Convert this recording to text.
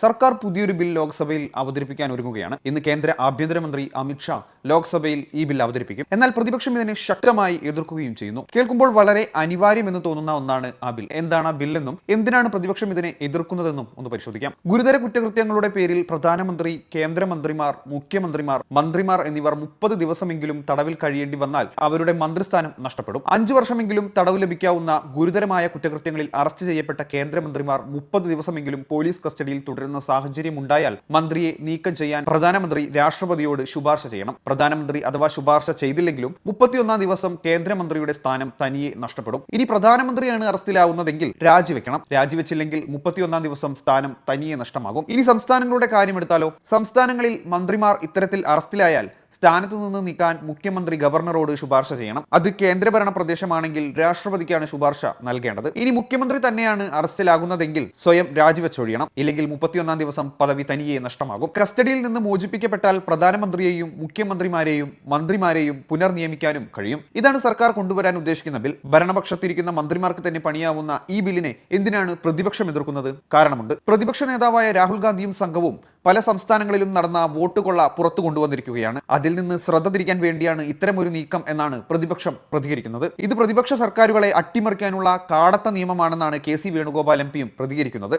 സർക്കാർ പുതിയൊരു ബിൽ ലോക്സഭയിൽ അവതരിപ്പിക്കാൻ ഒരുങ്ങുകയാണ്. ഇന്ന് കേന്ദ്ര ആഭ്യന്തരമന്ത്രി അമിത് ഷാ ലോക്സഭയിൽ ഈ ബിൽ അവതരിപ്പിക്കും. എന്നാൽ പ്രതിപക്ഷം ഇതിനെ ശക്തമായി എതിർക്കുകയും ചെയ്യുന്നു. കേൾക്കുമ്പോൾ വളരെ അനിവാര്യമെന്ന് തോന്നുന്ന ഒന്നാണ് ആ ബിൽ. എന്താണ് ആ ബില്ലെന്നും എന്തിനാണ് പ്രതിപക്ഷം ഇതിനെ എതിർക്കുന്നതെന്നും ഒന്ന് പരിശോധിക്കാം. ഗുരുതര കുറ്റകൃത്യങ്ങളുടെ പേരിൽ പ്രധാനമന്ത്രി, കേന്ദ്രമന്ത്രിമാർ, മുഖ്യമന്ത്രിമാർ, മന്ത്രിമാർ എന്നിവർ 30 ദിവസമെങ്കിലും തടവിൽ കഴിയേണ്ടി വന്നാൽ അവരുടെ മന്ത്രിസ്ഥാനം നഷ്ടപ്പെടും. 5 വർഷമെങ്കിലും തടവ് ലഭിക്കാവുന്ന ഗുരുതരമായ കുറ്റകൃത്യങ്ങളിൽ അറസ്റ്റ് ചെയ്യപ്പെട്ട കേന്ദ്രമന്ത്രിമാർ 30 ദിവസമെങ്കിലും പോലീസ് കസ്റ്റഡിയിൽ തുടരുന്ന സാഹചര്യം ഉണ്ടായാൽ മന്ത്രിയെ നീക്കം ചെയ്യാൻ പ്രധാനമന്ത്രി രാഷ്ട്രപതിയോട് ശുപാർശ ചെയ്യണം. പ്രധാനമന്ത്രി അഥവാ ശുപാർശ ചെയ്തില്ലെങ്കിലും 31-ാം ദിവസം കേന്ദ്രമന്ത്രിയുടെ സ്ഥാനം തനിയെ നഷ്ടപ്പെടും. ഇനി പ്രധാനമന്ത്രിയാണ് അറസ്റ്റിലാവുന്നതെങ്കിൽ രാജിവെക്കണം. രാജിവെച്ചില്ലെങ്കിൽ 31-ാം ദിവസം സ്ഥാനം തനിയെ നഷ്ടമാകും. ഇനി സംസ്ഥാനങ്ങളുടെ കാര്യമെടുത്താലോ, സംസ്ഥാനങ്ങളിൽ മന്ത്രിമാർ ഇത്തരത്തിൽ അറസ്റ്റിലായാൽ സ്ഥാനത്തു നിന്ന് നീക്കാൻ മുഖ്യമന്ത്രി ഗവർണറോട് ശുപാർശ ചെയ്യണം. അത് കേന്ദ്രഭരണ പ്രദേശമാണെങ്കിൽ രാഷ്ട്രപതിക്കാണ് ശുപാർശ നൽകേണ്ടത്. ഇനി മുഖ്യമന്ത്രി തന്നെയാണ് അറസ്റ്റിലാകുന്നതെങ്കിൽ സ്വയം രാജിവെച്ചൊഴിയണം. ഇല്ലെങ്കിൽ 31-ാം ദിവസം പദവി തനിയെ നഷ്ടമാകും. കസ്റ്റഡിയിൽ നിന്ന് മോചിപ്പിക്കപ്പെട്ടാൽ പ്രധാനമന്ത്രിയെയും മുഖ്യമന്ത്രിമാരെയും മന്ത്രിമാരെയും പുനർനിയമിക്കാനും കഴിയും. ഇതാണ് സർക്കാർ കൊണ്ടുവരാൻ ഉദ്ദേശിക്കുന്ന ബിൽ. ഭരണപക്ഷത്തിരിക്കുന്ന മന്ത്രിമാർക്ക് തന്നെ പണിയാവുന്ന ഈ ബില്ലിനെ എന്തിനാണ് പ്രതിപക്ഷം എതിർക്കുന്നത്? കാരണമുണ്ട്. പ്രതിപക്ഷ നേതാവായ രാഹുൽ ഗാന്ധിയും സംഘവും പല സംസ്ഥാനങ്ങളിലും നടന്ന വോട്ട് കൊള്ള പുറത്തു കൊണ്ടുവന്നിരിക്കുകയാണ്. അതിൽ നിന്ന് ശ്രദ്ധ തിരിക്കാൻ വേണ്ടിയാണ് ഇത്തരമൊരു നീക്കം എന്നാണ് പ്രതിപക്ഷം പ്രതികരിക്കുന്നത്. ഇത് പ്രതിപക്ഷ സർക്കാരുകളെ അട്ടിമറിക്കാനുള്ള കാടത്ത നിയമമാണെന്നാണ് കെ സി വേണുഗോപാൽ എം പിയും പ്രതികരിക്കുന്നത്.